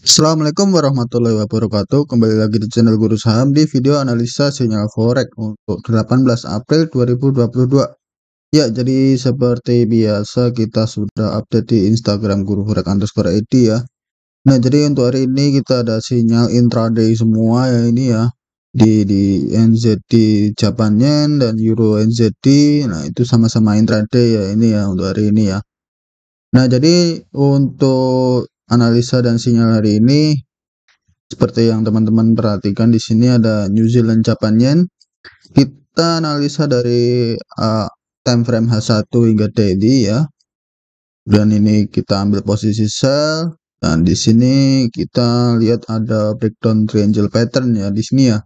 Assalamualaikum warahmatullahi wabarakatuh. Kembali lagi di channel Guru Saham di video analisa sinyal forex untuk 18 April 2022. Ya, jadi seperti biasa kita sudah update di Instagram Guru Forex underscore ID ya. Nah, jadi untuk hari ini kita ada sinyal intraday semua ya ini ya. Di NZD Japan Yen dan Euro NZD. Nah, itu sama-sama intraday ya ini ya untuk hari ini ya. Nah, jadi untuk analisa dan sinyal hari ini seperti yang teman-teman perhatikan di sini ada New Zealand Japan Yen. Kita analisa dari time frame H1 hingga daily ya. Dan ini kita ambil posisi sell dan di sini kita lihat ada breakdown triangle pattern ya di sini ya.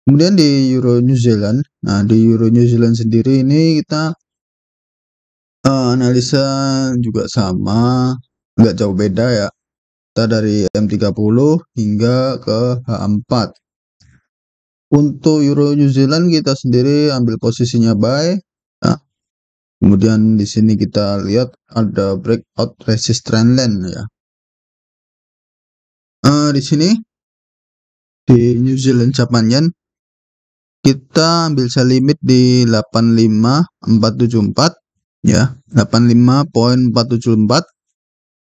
Kemudian di Euro New Zealand. Nah, di Euro New Zealand sendiri ini kita analisa juga sama, nggak jauh beda ya. Kita dari M30 hingga ke H4. Untuk Euro New Zealand kita sendiri ambil posisinya buy. Nah, kemudian di sini kita lihat ada breakout resist trendline ya. Di sini di New Zealand Japan Yen kita ambil sell limit di 85474 ya, 85.474.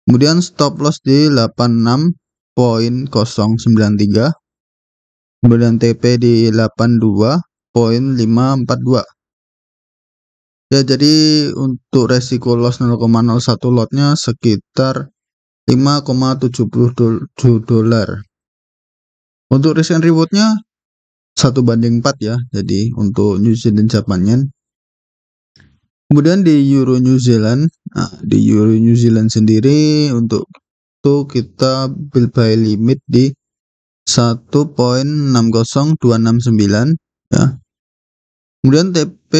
Kemudian stop loss di 86.093. Kemudian TP di 82.542. Ya, jadi untuk resiko loss 0,01 lotnya sekitar 5,77 dolar. Untuk risk and rewardnya 1:4 ya. Jadi untuk New Zealand Japan Yen. Kemudian di Euro New Zealand, nah, di Euro New Zealand sendiri untuk itu kita buy limit di 1.60269 ya. Kemudian TP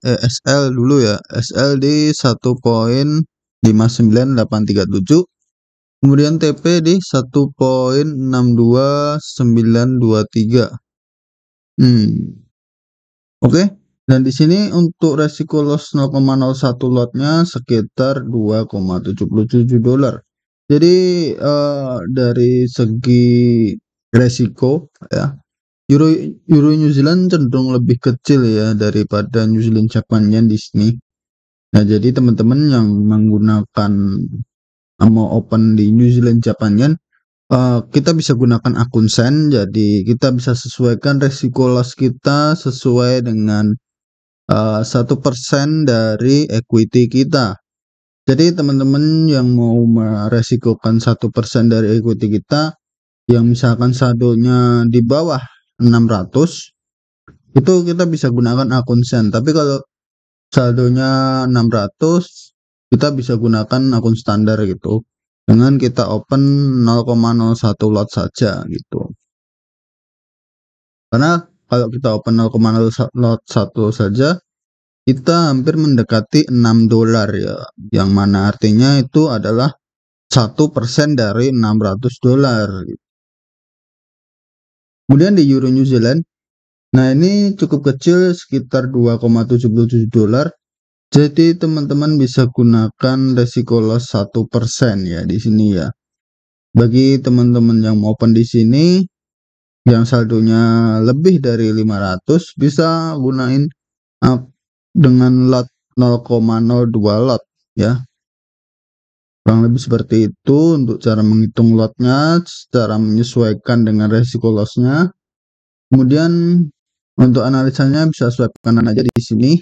SL dulu ya, SL di 1.59837. Kemudian TP di 1.62923. Oke. Dan di sini untuk resiko loss 0,01 lotnya sekitar 2,77 dolar. Jadi dari segi resiko ya, Euro New Zealand cenderung lebih kecil ya daripada New Zealand Japan Yen di sini. Nah, jadi teman-teman yang menggunakan mau open di New Zealand Japan Yen, kita bisa gunakan akun Sen. Jadi kita bisa sesuaikan resiko loss kita sesuai dengan 1% dari equity kita. Jadi teman-teman yang mau meresikokan 1% dari equity kita, yang misalkan saldonya di bawah 600, itu kita bisa gunakan akun Sen. Tapi kalau saldonya 600, kita bisa gunakan akun standar gitu, dengan kita open 0,01 lot saja gitu. Karena kalau kita open 0,01 lot saja, kita hampir mendekati 6 dolar ya, yang mana artinya itu adalah 1% dari 600 dolar. Kemudian di Euro New Zealand, nah ini cukup kecil sekitar 2,77 dolar. Jadi teman-teman bisa gunakan resiko loss 1% ya di sini ya. Bagi teman-teman yang mau open di sini, yang saldonya lebih dari 500, bisa gunain dengan lot 0,02 lot ya. Kurang lebih seperti itu untuk cara menghitung lotnya, cara menyesuaikan dengan resiko lossnya. Kemudian untuk analisanya bisa swipe kanan aja di sini.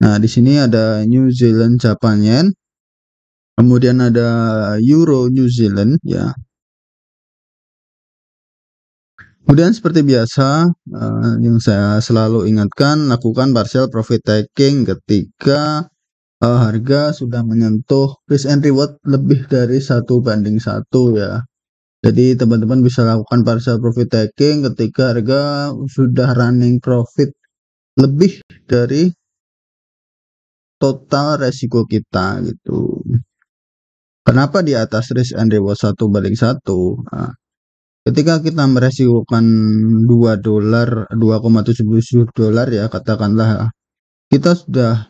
Nah, di sini ada New Zealand Japan Yen. Kemudian ada Euro New Zealand ya. Kemudian seperti biasa yang saya selalu ingatkan, lakukan partial profit taking ketika harga sudah menyentuh risk and reward lebih dari 1:1 ya. Jadi teman-teman bisa lakukan partial profit taking ketika harga sudah running profit lebih dari total resiko kita gitu. Kenapa di atas risk and reward 1:1? Nah, ketika kita meresikokan 2 dolar, 2,77 dolar ya, katakanlah kita sudah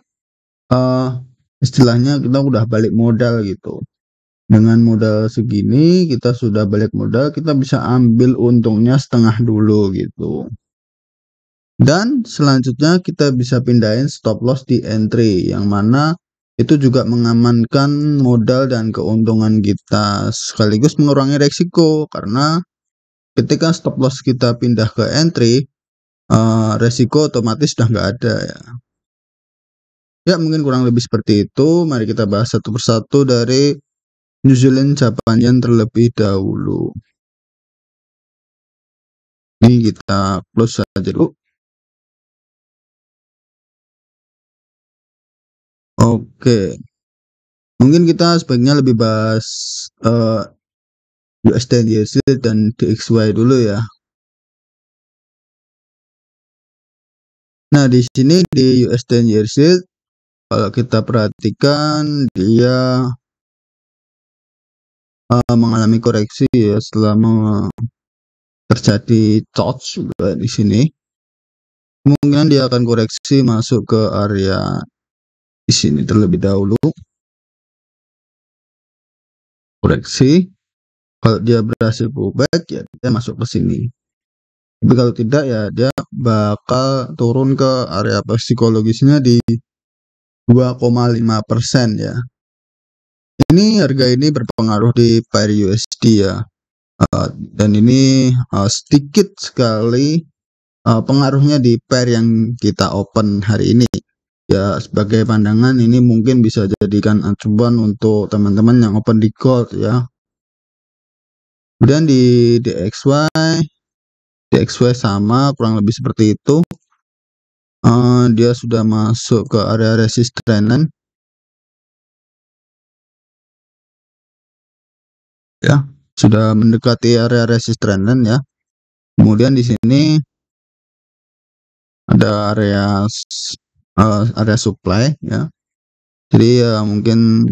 istilahnya kita udah balik modal gitu. Dengan modal segini kita sudah balik modal, kita bisa ambil untungnya setengah dulu gitu. Dan selanjutnya kita bisa pindahin stop loss di entry, yang mana itu juga mengamankan modal dan keuntungan kita, sekaligus mengurangi resiko, karena ketika stop loss kita pindah ke entry, resiko otomatis sudah nggak ada ya. Ya mungkin kurang lebih seperti itu. Mari kita bahas satu persatu dari New Zealand Japan Yen terlebih dahulu. Ini kita close saja dulu. Oke, mungkin kita sebaiknya lebih bahas USD Yield dan DXY dulu ya. Nah, di sini di USD Yield kalau kita perhatikan dia mengalami koreksi ya setelah terjadi touch juga di sini. Kemungkinan dia akan koreksi masuk ke area di sini terlebih dahulu. Koreksi, kalau dia berhasil pullback ya dia masuk ke sini. Tapi kalau tidak ya dia bakal turun ke area psikologisnya di 2,5% ya. Ini harga ini berpengaruh di pair USD ya. Dan ini sedikit sekali pengaruhnya di pair yang kita open hari ini. Ya, sebagai pandangan ini mungkin bisa jadikan acuan untuk teman-teman yang open di gold ya. Kemudian di DXY sama kurang lebih seperti itu. Dia sudah masuk ke area resisten ya, sudah mendekati area resisten ya. Kemudian di sini ada area supply ya. Jadi ya mungkin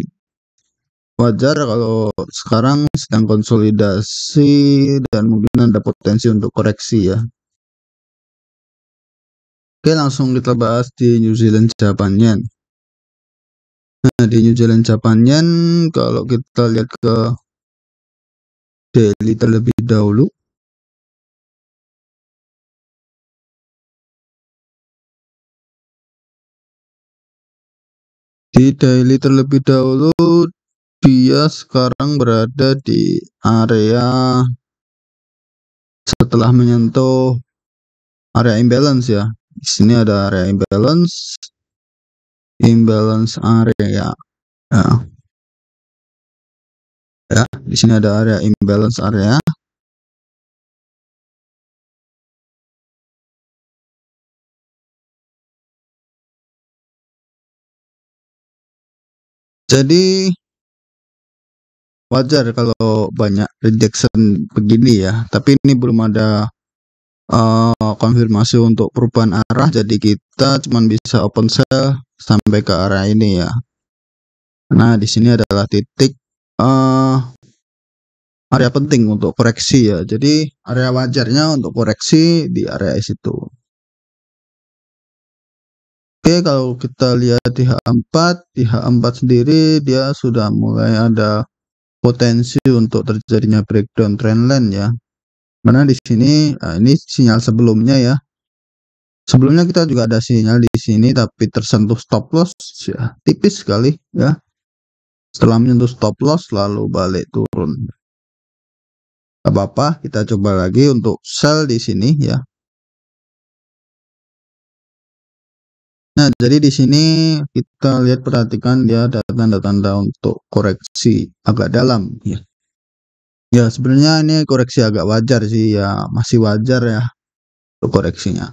wajar kalau sekarang sedang konsolidasi dan mungkin ada potensi untuk koreksi ya. Oke, langsung kita bahas di New Zealand Japan Yen. Nah, di New Zealand Japan Yen kalau kita lihat ke daily terlebih dahulu. Di daily terlebih dahulu dia sekarang berada di area setelah menyentuh area imbalance ya. Di sini ada area imbalance area ya. Ya, di sini ada area imbalance area. Jadi wajar kalau banyak rejection begini ya, tapi ini belum ada konfirmasi untuk perubahan arah, jadi kita cuma bisa open sell sampai ke arah ini ya. Nah, di sini adalah titik area penting untuk koreksi ya. Jadi area wajarnya untuk koreksi di area situ. Oke, kalau kita lihat di H4 sendiri dia sudah mulai ada potensi untuk terjadinya breakdown trendline ya. Karena di sini ini sinyal sebelumnya ya. Sebelumnya kita juga ada sinyal di sini tapi tersentuh stop loss ya, tipis sekali ya. Setelah menyentuh stop loss lalu balik turun. Gak apa-apa, kita coba lagi untuk sell di sini ya. Nah, jadi di sini kita lihat perhatikan dia ada tanda-tanda untuk koreksi agak dalam ya. Ya, sebenarnya ini koreksi agak wajar sih ya, masih wajar ya untuk koreksinya.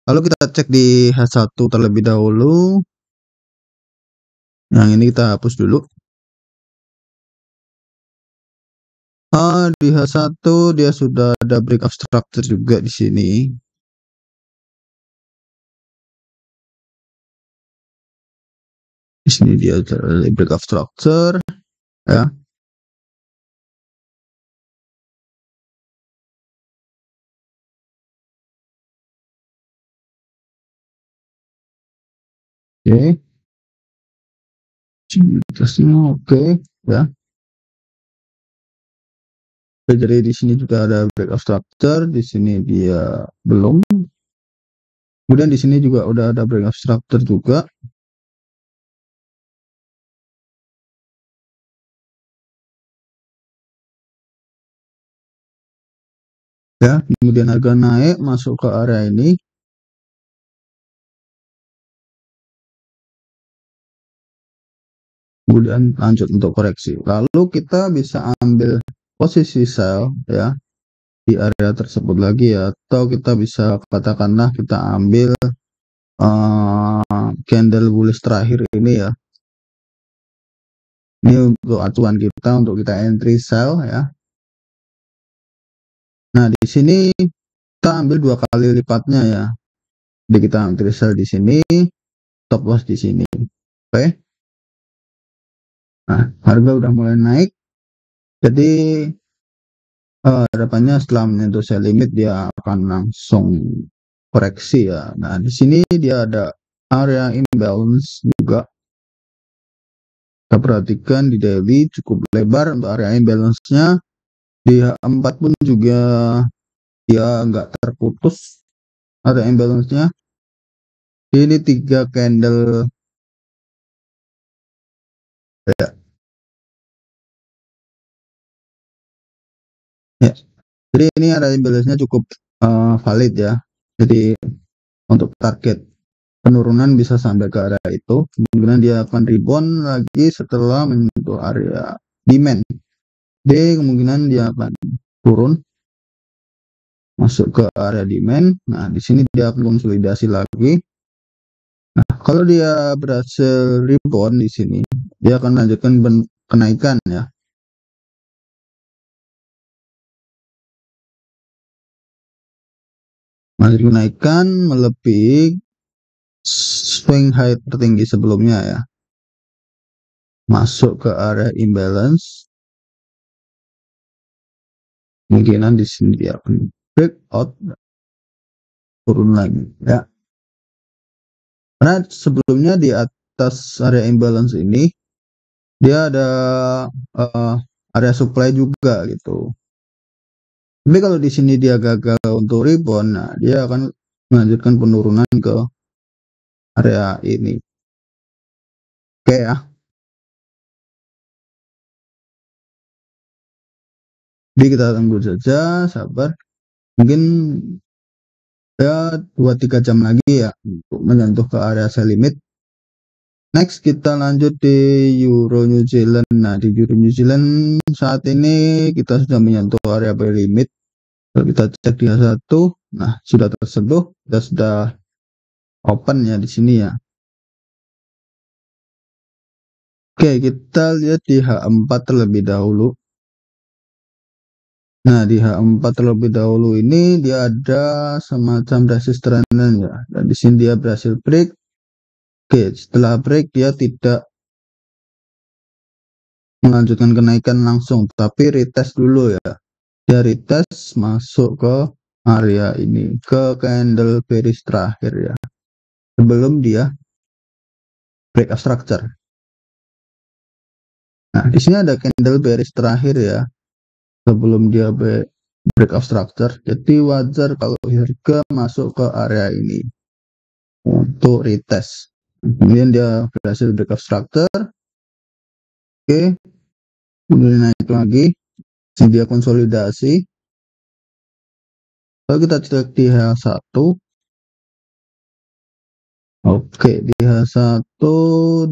Lalu kita cek di H1 terlebih dahulu. Yang ini kita hapus dulu. Di H1 dia sudah ada breakout structure juga di sini. Di sini dia ada breakout structure ya. Oke. Oke ya. Jadi di sini juga ada breakout structure, di sini dia belum. Kemudian di sini juga udah ada breakout structure juga. Ya, kemudian harga naik masuk ke area ini. Kemudian lanjut untuk koreksi. Lalu kita bisa ambil posisi sell ya di area tersebut lagi ya, atau kita bisa katakanlah kita ambil candle bullish terakhir ini ya. Ini untuk acuan kita untuk kita entry sell ya. Nah, di sini kita ambil 2 kali lipatnya ya. Jadi kita ambil sell di sini, stop loss di sini. Oke. Nah, harga udah mulai naik. Jadi harapannya setelah menyentuh sell limit dia akan langsung koreksi ya. Nah, di sini dia ada area imbalance juga. Kita perhatikan di daily cukup lebar untuk area imbalance-nya. Di H4 pun juga dia nggak terputus area imbalance-nya. Ini 3 candle ya. Ya. Jadi ini area imbalance-nya cukup valid ya. Jadi untuk target penurunan bisa sampai ke area itu, kemudian dia akan rebound lagi setelah menyentuh area demand. Jadi kemungkinan dia akan turun masuk ke area demand. Nah, di sini dia akan konsolidasi lagi. Nah, kalau dia berhasil rebound di sini, dia akan melanjutkan kenaikan ya. Masih kenaikan melebihi swing high tertinggi sebelumnya ya. Masuk ke area imbalance. Kemungkinan di sini dia akan breakout turun lagi ya. Karena sebelumnya di atas area imbalance ini dia ada area supply juga gitu. Tapi kalau di sini dia gagal untuk rebound, nah dia akan melanjutkan penurunan ke area ini. Oke ya. Jadi kita tunggu saja, sabar. Mungkin ya 2-3 jam lagi ya untuk menyentuh ke area sell limit. Next kita lanjut di Euro New Zealand. Nah, di Euro New Zealand saat ini kita sudah menyentuh area buy limit. Kalau kita cek di H1, nah sudah tersentuh, kita sudah open ya di sini ya. Oke, kita lihat di H4 terlebih dahulu. Nah, di H4 terlebih dahulu ini dia ada semacam resistance ya. Dan di sini dia berhasil break. Oke, setelah break dia tidak melanjutkan kenaikan langsung, tapi retest dulu ya. Dia retest masuk ke area ini, ke candle bearish terakhir ya. Sebelum dia breakout structure. Nah, di sini ada candle bearish terakhir ya. Sebelum dia breakout structure. Jadi wajar kalau harga masuk ke area ini untuk retest. Kemudian dia berhasil breakout structure. Oke. Kemudian naik lagi. Dia konsolidasi. Kalau kita cek di H1. Oke, di H1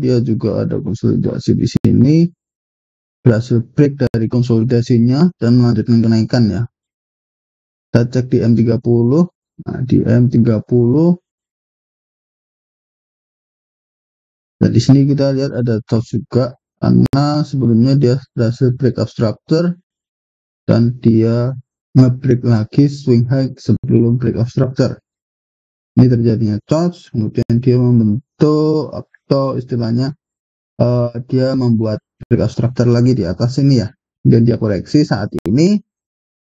dia juga ada konsolidasi di sini. Berhasil break dari konsolidasinya dan melanjutkan kenaikan ya. Kita cek di M30. Nah, di M30 dan di sini kita lihat ada top juga karena sebelumnya dia berhasil breakout structure dan dia nge-break lagi swing high sebelum breakout structure. Ini terjadinya charge, kemudian dia membentuk atau istilahnya dia membuat breakout structure lagi di atas ini ya. Dan dia koreksi saat ini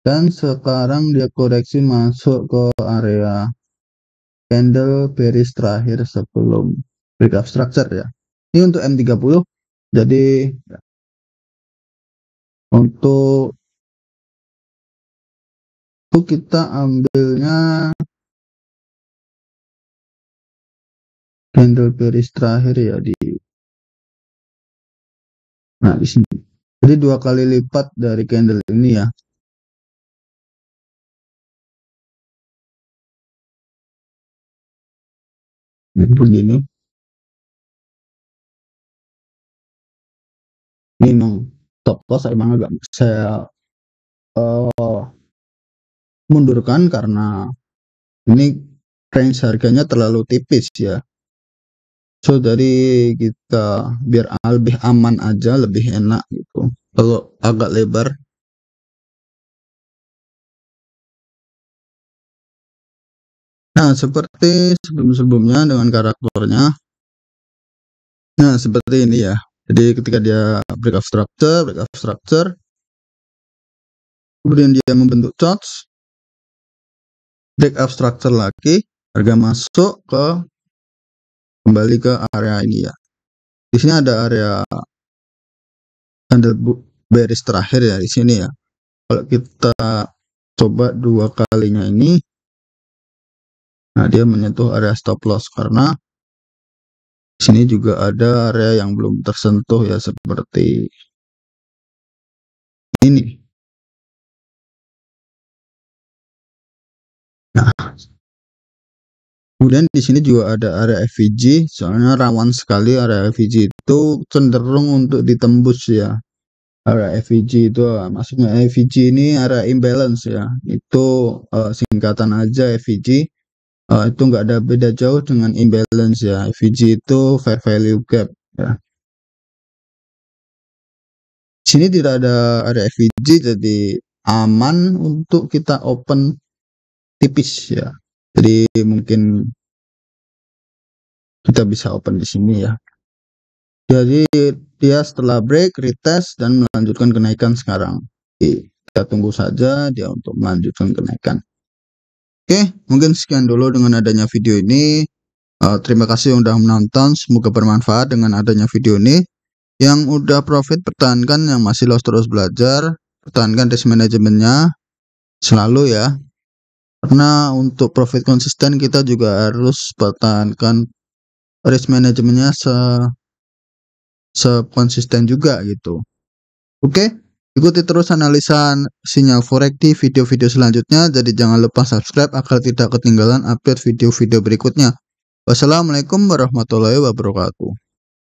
dan sekarang dia koreksi masuk ke area candle bearish terakhir sebelum breakout structure ya. Ini untuk M30. Jadi untuk kita ambilnya candle bearish terakhir ya di sini. Jadi 2 kali lipat dari candle ini ya. Begini. Ini memang stop loss emang agak saya mundurkan karena ini range harganya terlalu tipis ya. So dari kita biar lebih aman aja, lebih enak gitu. Kalau agak lebar. Nah, seperti sebelum-sebelumnya dengan karakternya. Nah, seperti ini ya. Jadi ketika dia breakout structure, kemudian dia membentuk charge, breakout structure lagi, harga masuk kembali ke area ini ya. Di sini ada area candle bearish terakhir ya di sini ya. Kalau kita coba 2 kalinya ini, nah dia menyentuh area stop loss karena di sini juga ada area yang belum tersentuh ya seperti ini. Nah, kemudian di sini juga ada area FVG, soalnya rawan sekali area FVG itu cenderung untuk ditembus ya. Area FVG itu maksudnya FVG ini area imbalance ya. Itu singkatan aja FVG. Itu nggak ada beda jauh dengan imbalance ya. FVG itu fair value gap ya. Sini tidak ada area FVG, jadi aman untuk kita open tipis ya. Jadi mungkin kita bisa open di sini ya. Jadi dia setelah break, retest dan melanjutkan kenaikan sekarang. Oke, kita tunggu saja dia untuk melanjutkan kenaikan. Oke, mungkin sekian dulu dengan adanya video ini. Terima kasih yang sudah menonton. Semoga bermanfaat dengan adanya video ini. Yang udah profit pertahankan, yang masih loss terus belajar. Pertahankan risk manajemennya selalu ya. Karena untuk profit konsisten kita juga harus pertahankan risk manajemennya sekonsisten juga gitu. Oke, ikuti terus analisa sinyal forex di video-video selanjutnya. Jadi jangan lupa subscribe agar tidak ketinggalan update video-video berikutnya. Wassalamualaikum warahmatullahi wabarakatuh.